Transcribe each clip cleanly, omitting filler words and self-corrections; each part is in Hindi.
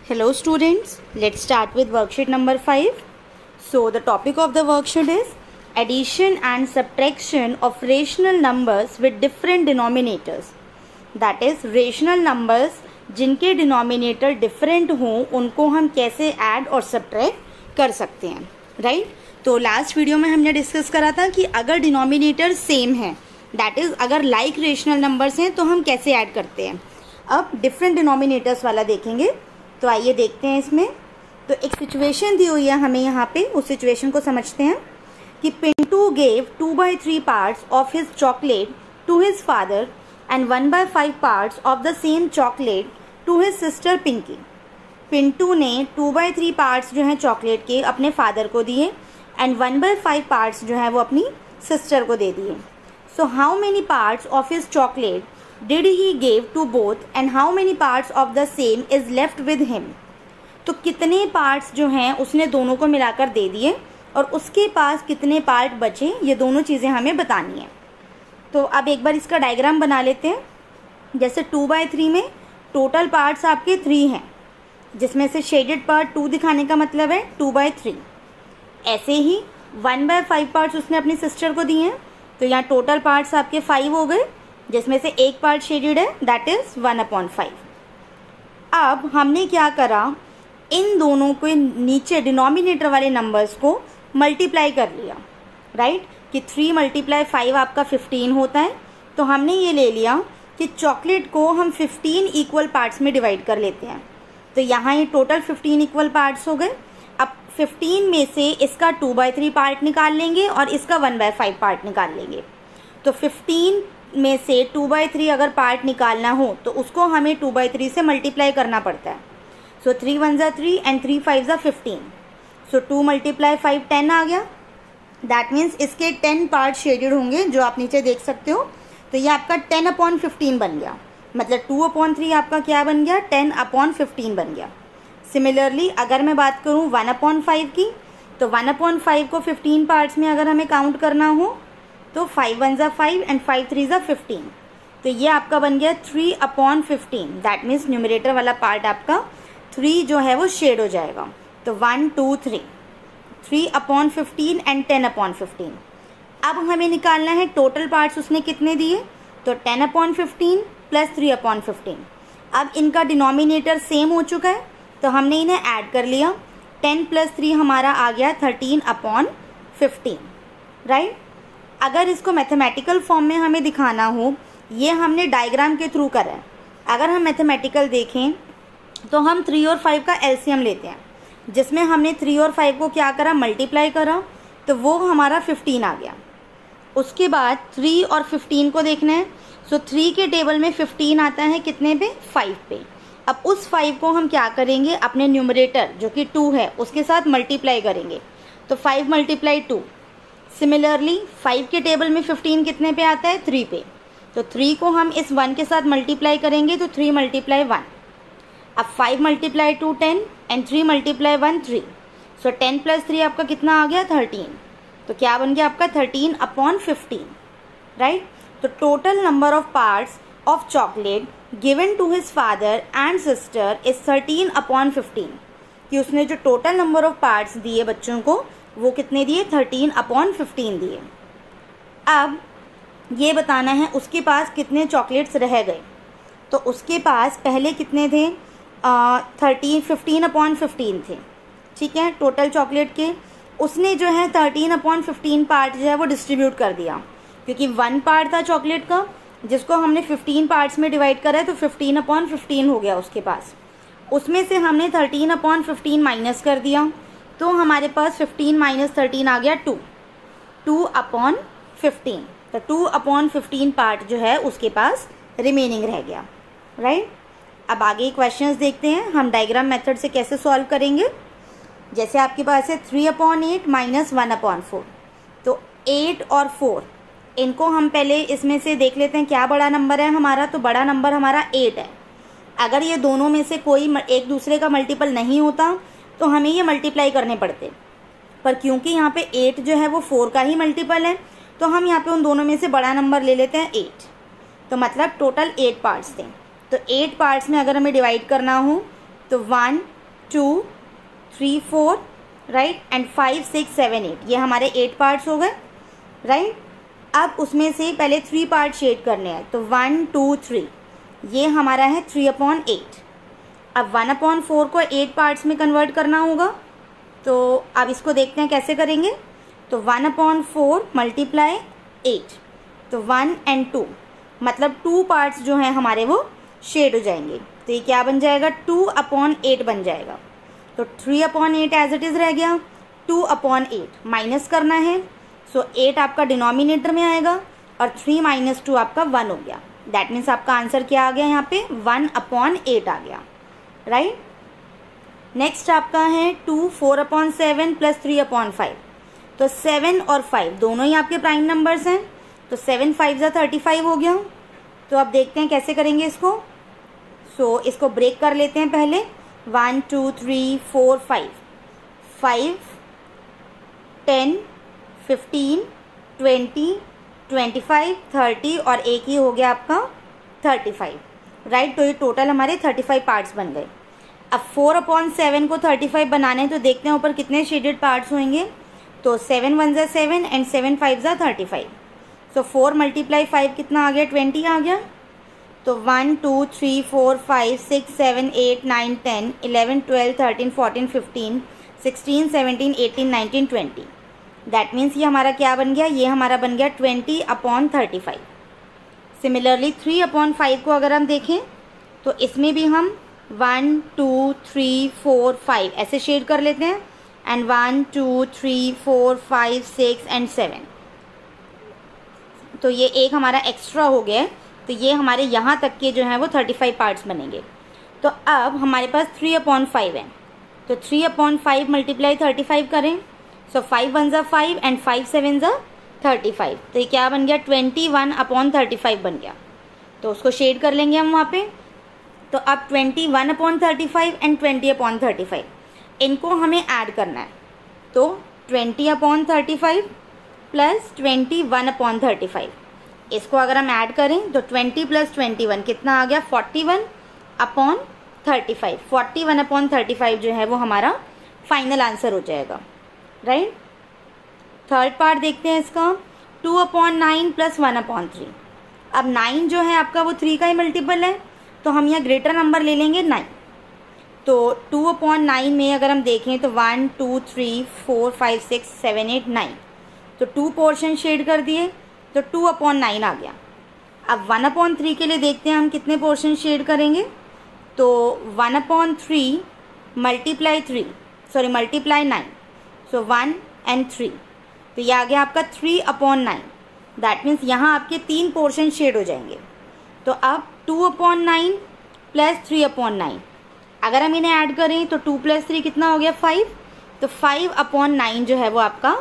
Hello students, let's start with worksheet number 5. So the topic of the worksheet is addition and subtraction of rational numbers with different denominators. That is rational numbers जिनके denominator different हों उनको हम कैसे add और subtract कर सकते हैं, right? तो last video में हमने discuss करा था कि अगर denominator same है, that is अगर like rational numbers हैं तो हम कैसे add करते हैं. अब different denominators वाला देखेंगे. तो आइए देखते हैं इसमें. तो एक सिचुएशन दी हुई है हमें यहाँ पे, उस सिचुएशन को समझते हैं कि Pintu gave 2/3 parts of his chocolate to his father and 1/5 parts of the same chocolate to his sister Pinky. Pintu ने 2/3 पार्ट्स जो हैं चॉकलेट के अपने फादर को दिए एंड 1/5 पार्ट्स जो है वो अपनी सिस्टर को दे दिए. So how many parts of his chocolate did he gave to both and how many parts of the same is left with him. तो कितने पार्ट्स जो हैं उसने दोनों को मिलाकर दे दिए और उसके पास कितने पार्ट बचे, ये दोनों चीज़ें हमें बतानी है. तो अब एक बार इसका डायग्राम बना लेते हैं. जैसे 2/3 में टोटल पार्ट्स आपके 3 हैं, जिसमें से शेडेड पार्ट 2 दिखाने का मतलब है 2/3. ऐसे ही 1/5 पार्ट्स उसने अपनी सिस्टर को दिए हैं, तो यहाँ टोटल पार्ट्स आपके 5 हो गए, जिसमें से एक पार्ट शेडेड है, दैट इज 1/5. अब हमने क्या करा, इन दोनों के नीचे डिनोमिनेटर वाले नंबर्स को मल्टीप्लाई कर लिया, राइट? कि 3 × 5 आपका 15 होता है. तो हमने ये ले लिया कि चॉकलेट को हम 15 इक्वल पार्ट्स में डिवाइड कर लेते हैं. तो यहाँ ये टोटल 15 इक्वल पार्ट्स हो गए. अब 15 में से इसका 2/3 पार्ट निकाल लेंगे और इसका 1/5 पार्ट निकाल लेंगे. तो 15 में से 2/3 अगर पार्ट निकालना हो तो उसको हमें 2/3 से मल्टीप्लाई करना पड़ता है. सो 3 1 ज़ा 3 एंड 3 5 ज़ा 15. सो 2 × 5 10 आ गया. दैट मीन्स इसके 10 पार्ट शेडेड होंगे, जो आप नीचे देख सकते हो. तो ये आपका 10/15 बन गया. मतलब 2/3 आपका क्या बन गया, 10/15 बन गया. सिमिलरली अगर मैं बात करूँ 1/5 की, तो 1/5 को 15 पार्ट्स में अगर हमें काउंट करना हो तो 5 1 ज़ा 5 एंड 5 3 ज़ा 15. तो ये आपका बन गया 3/15. दैट मीन्स न्यूमरेटर वाला पार्ट आपका 3 जो है वो शेड हो जाएगा. तो 1 2 3 3/15 एंड 10/15. अब हमें निकालना है टोटल पार्ट्स उसने कितने दिए, तो 10/15 प्लस 3/15. अब इनका डिनोमिनेटर सेम हो चुका है, तो हमने इन्हें ऐड कर लिया. 10 + 3 हमारा आ गया 13/15, राइट? अगर इसको मैथमेटिकल फॉर्म में हमें दिखाना हो, ये हमने डायग्राम के थ्रू करा है. अगर हम मैथमेटिकल देखें तो हम 3 और 5 का एलसीएम लेते हैं, जिसमें हमने 3 और 5 को क्या करा, मल्टीप्लाई करा, तो वो हमारा 15 आ गया. उसके बाद 3 और 15 को देखना है. सो 3 के टेबल में 15 आता है कितने पे, 5 पे. अब उस 5 को हम क्या करेंगे, अपने न्यूमरेटर जो कि 2 है उसके साथ मल्टीप्लाई करेंगे. तो 5 × 2. सिमिलरली 5 के टेबल में 15 कितने पे आता है, 3 पे. तो 3 को हम इस 1 के साथ मल्टीप्लाई करेंगे, तो 3 × 1. अब 5 × 2 10 एंड 3 × 1 3. सो 10 + 3 आपका कितना आ गया, 13. तो क्या बन गया आपका 13/15, राइट? तो total number of parts of chocolate given to his father and sister is 13/15. कि उसने जो टोटल नंबर ऑफ पार्ट्स दिए बच्चों को, वो कितने दिए, 13/15 दिए. अब ये बताना है उसके पास कितने चॉकलेट्स रह गए. तो उसके पास पहले कितने थे, 15/15 थे, ठीक है, टोटल चॉकलेट के. उसने जो है 13/15 पार्ट जो है वो डिस्ट्रीब्यूट कर दिया, क्योंकि 1 पार्ट था चॉकलेट का जिसको हमने 15 पार्ट्स में डिवाइड करा है, तो 15/15 हो गया उसके पास. उसमें से हमने 13/15 माइनस कर दिया, तो हमारे पास 15 - 13 आ गया 2. 2/15. तो 2/15 पार्ट जो है उसके पास रिमेनिंग रह गया, राइट? अब आगे क्वेश्चंस देखते हैं हम डायग्राम मेथड से कैसे सॉल्व करेंगे. जैसे आपके पास है 3/8 - 1/4. तो 8 और 4 इनको हम पहले इसमें से देख लेते हैं क्या बड़ा नंबर है हमारा. तो बड़ा नंबर हमारा 8 है. अगर ये दोनों में से कोई एक दूसरे का मल्टीपल नहीं होता तो हमें ये मल्टीप्लाई करने पड़ते, पर क्योंकि यहाँ पे 8 जो है वो 4 का ही मल्टीपल है, तो हम यहाँ पे उन दोनों में से बड़ा नंबर ले लेते हैं 8. तो मतलब टोटल 8 पार्ट्स थे. तो 8 पार्ट्स में अगर हमें डिवाइड करना हो तो 1 2 3 4 राइट एंड 5 6 7 8, ये हमारे 8 पार्ट्स हो गए राइट। अब उसमें से पहले 3 पार्ट शेड करने हैं, तो 1 2 3, ये हमारा है 3/8। अब 1/4 को 8 पार्ट्स में कन्वर्ट करना होगा, तो अब इसको देखते हैं कैसे करेंगे। तो 1/4 मल्टीप्लाई 8, तो 1 and 2, मतलब 2 पार्ट्स जो हैं हमारे वो शेड हो जाएंगे, तो ये क्या बन जाएगा 2/8 बन जाएगा। तो 3/8 एज इट इज़ रह गया, 2/8 माइनस करना है, सो 8 आपका डिनोमिनेटर में आएगा और 3 - 2 आपका 1 हो गया। दैट मीन्स आपका आंसर क्या आ गया यहाँ पे 1/8 आ गया राइट। नेक्स्ट आपका है 2 4/7 प्लस 3/5, तो 7 और 5 दोनों ही आपके प्राइम नंबर्स हैं, तो 7 5 ज़ा 35 हो गया। तो अब देखते हैं कैसे करेंगे इसको। सो इसको ब्रेक कर लेते हैं पहले, 1 2 3 4 5 5 10 15 20 25 30 और एक ही हो गया आपका 35 राइट। तो ये टोटल हमारे 35 पार्ट्स बन गए। अब 4/7 को 35 बनाने हैं, तो देखते हैं ऊपर कितने शेडेड पार्ट्स होंगे। तो 7 1 ज़ा 7 एंड 7 5 ज़ा 35, सो 4 × 5 कितना आ गया 20 आ गया। तो 1 2 3 4 5 6 7 8 9 10 11 12 13 14 15 16 17 18 19 20, दैट मीन्स ये हमारा क्या बन गया, ये हमारा बन गया 20/35। सिमिलरली 3/5 को अगर हम देखें, तो इसमें भी हम 1 2 3 4 5 ऐसे शेड कर लेते हैं, एंड 1 2 3 4 5 6 एंड 7, तो ये एक हमारा एक्स्ट्रा हो गया है, तो ये हमारे यहाँ तक के जो हैं वो 35 पार्ट्स बनेंगे। तो अब हमारे पास 3/5 है, तो 3/5 मल्टीप्लाई 35 करें, सो 5 1 ज़ा 5 एंड 5 7 ज़ा 35, तो ये क्या बन गया 21/35 बन गया। तो उसको शेड कर लेंगे हम वहाँ पे। तो अब 21/35 एंड 20/35 इनको हमें ऐड करना है, तो 20/35 प्लस 21/35, इसको अगर हम ऐड करें तो 20 + 21 कितना आ गया 41/35। 41/35 जो है वो हमारा फाइनल आंसर हो जाएगा राइट। थर्ड पार्ट देखते हैं इसका, 2/9 + 1/3। अब 9 जो है आपका वो 3 का ही मल्टीपल है, तो हम यहाँ ग्रेटर नंबर ले लेंगे 9। तो 2/9 में अगर हम देखें तो 1 2 3 4 5 6 7 8 9, तो 2 पोर्शन शेड कर दिए, तो 2/9 आ गया। अब 1/3 के लिए देखते हैं हम कितने पोर्शन शेड करेंगे। तो 1/3 मल्टीप्लाई 9, सो 1 and 3, तो ये आ गया आपका 3/9। दैट मीन्स यहाँ आपके 3 पोर्शन शेड हो जाएंगे। तो अब 2/9 प्लस 3/9, अगर हम इन्हें ऐड करें तो 2 + 3 कितना हो गया 5, तो 5/9 जो है वो आपका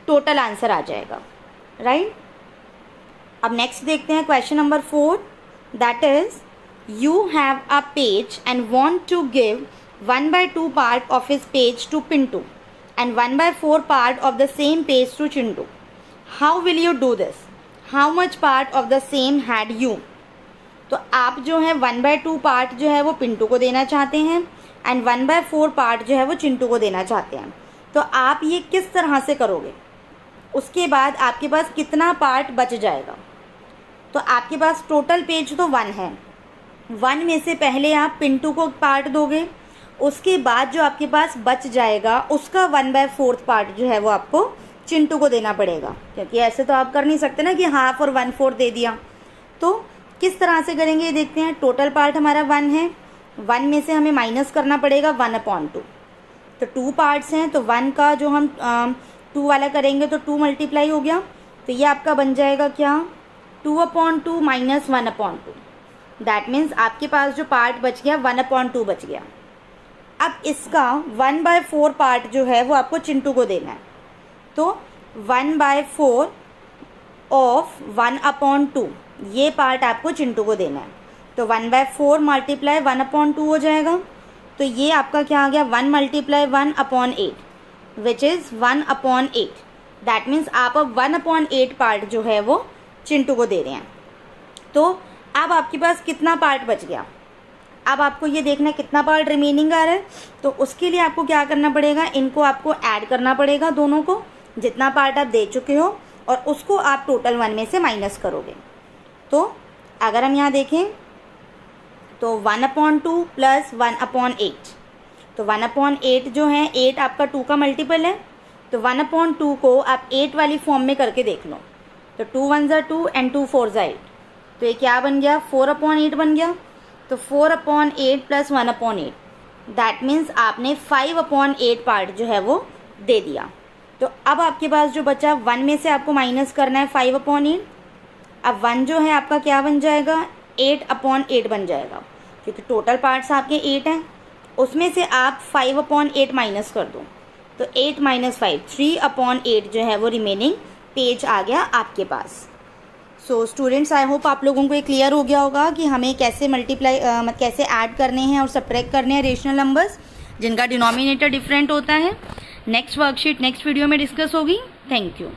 टोटल आंसर आ जाएगा राइट। अब नेक्स्ट देखते हैं question number 4, that is you have a page and want to give 1/2 part of his page to Pintu and 1/4 part of the same page to Chintu. How will you do this? How much part of the same had you? तो आप जो है 1/2 पार्ट जो है वो पिंटू को देना चाहते हैं एंड 1/4 पार्ट जो है वो चिंटू को देना चाहते हैं। तो आप ये किस तरह से करोगे, उसके बाद आपके पास कितना पार्ट बच जाएगा। तो आपके पास टोटल पेज तो 1 है, 1 में से पहले आप पिंटू को पार्ट दोगे, उसके बाद जो आपके पास बच जाएगा उसका 1/4 पार्ट जो है वो आपको चिंटू को देना पड़ेगा, क्योंकि ऐसे तो आप कर नहीं सकते ना कि हाफ और 1/4 दे दिया। तो किस तरह से करेंगे ये देखते हैं। टोटल पार्ट हमारा 1 है, 1 में से हमें माइनस करना पड़ेगा 1/2, तो 2 पार्ट्स हैं, तो 1 का जो हम 2 वाला करेंगे तो 2 मल्टीप्लाई हो गया, तो ये आपका बन जाएगा क्या 2/2 माइनस 1/2। दैट मीन्स आपके पास जो पार्ट बच गया 1/2 बच गया। अब इसका 1/4 पार्ट जो है वो आपको चिंटू को देना है, तो 1/4 ऑफ 1/2 ये पार्ट आपको चिंटू को देना है। तो 1/4 मल्टीप्लाई 1/2 हो जाएगा, तो ये आपका क्या आ गया 1 × 1/8 विच इज़ 1/8। दैट मीन्स आप अब 1/8 पार्ट जो है वो चिंटू को दे रहे हैं। तो अब आपके पास कितना पार्ट बच गया, अब आपको ये देखना है कितना पार्ट रिमेनिंग आ रहा है, तो उसके लिए आपको क्या करना पड़ेगा, इनको आपको ऐड करना पड़ेगा दोनों को, जितना पार्ट आप दे चुके हो, और उसको आप टोटल 1 में से माइनस करोगे। तो अगर हम यहाँ देखें तो 1/2 प्लस 1/8, तो 1/8 जो है 8 आपका 2 का मल्टीपल है, तो 1/2 को आप 8 वाली फॉर्म में करके देख लो। तो 2 1 ज़ा 2 एंड 2 4 ज़ा 8, तो ये क्या बन गया, 4/8 बन गया। तो 4/8 प्लस 1/8, दैट मीन्स आपने 5/8 पार्ट जो है वो दे दिया। तो अब आपके पास जो बचा 1 में से आपको माइनस करना है 5/8। अब 1 जो है आपका क्या बन जाएगा, 8/8 बन जाएगा, क्योंकि टोटल पार्ट्स आपके 8 हैं, उसमें से आप 5/8 माइनस कर दो, तो 8 - 5 3/8 जो है वो रिमेनिंग पेज आ गया आपके पास। सो स्टूडेंट्स, आई होप आप लोगों को ये क्लियर हो गया होगा कि हमें कैसे कैसे ऐड करने हैं और सब्ट्रैक्ट करने हैं रेशनल नंबर्स जिनका डिनोमिनेटर डिफरेंट होता है। नेक्स्ट वर्कशीट नेक्स्ट वीडियो में डिस्कस होगी। Thank you.